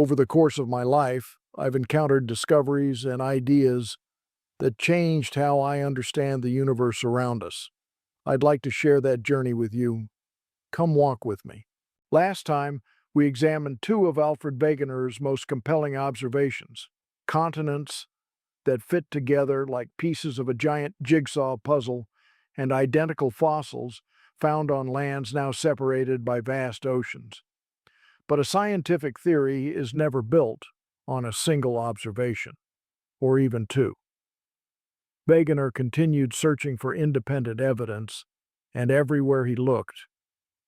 Over the course of my life, I've encountered discoveries and ideas that changed how I understand the universe around us. I'd like to share that journey with you. Come walk with me. Last time, we examined two of Alfred Wegener's most compelling observations: continents that fit together like pieces of a giant jigsaw puzzle, and identical fossils found on lands now separated by vast oceans. But a scientific theory is never built on a single observation, or even two. Wegener continued searching for independent evidence, and everywhere he looked,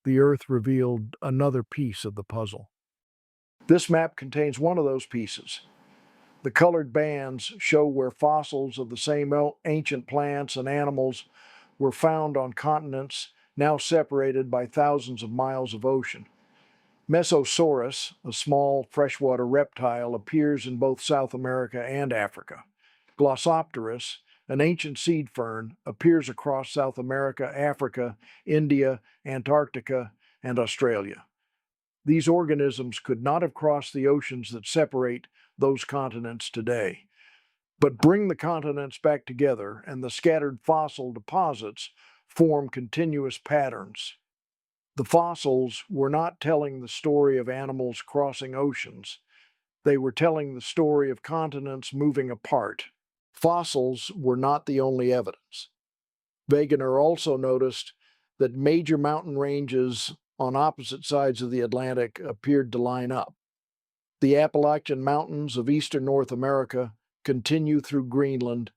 the Earth revealed another piece of the puzzle. This map contains one of those pieces. The colored bands show where fossils of the same ancient plants and animals were found on continents now separated by thousands of miles of ocean. Mesosaurus, a small freshwater reptile, appears in both South America and Africa. Glossopteris, an ancient seed fern, appears across South America, Africa, India, Antarctica, and Australia. These organisms could not have crossed the oceans that separate those continents today. But bring the continents back together, and the scattered fossil deposits form continuous patterns. The fossils were not telling the story of animals crossing oceans. They were telling the story of continents moving apart. Fossils were not the only evidence. Wegener also noticed that major mountain ranges on opposite sides of the Atlantic appeared to line up. The Appalachian Mountains of eastern North America continue through Greenland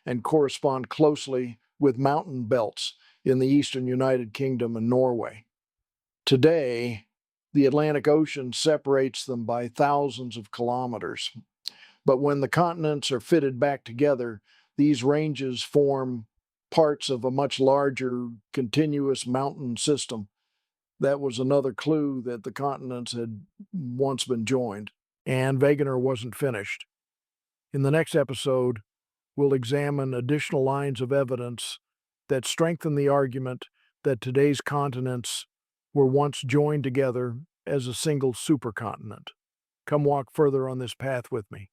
and correspond closely with mountain belts in the eastern United Kingdom and Norway. Today, the Atlantic Ocean separates them by thousands of kilometers. But when the continents are fitted back together, these ranges form parts of a much larger, continuous mountain system. That was another clue that the continents had once been joined, and Wegener wasn't finished. In the next episode, we'll examine additional lines of evidence that strengthen the argument that today's continents were once joined together as a single supercontinent. Come walk further on this path with me.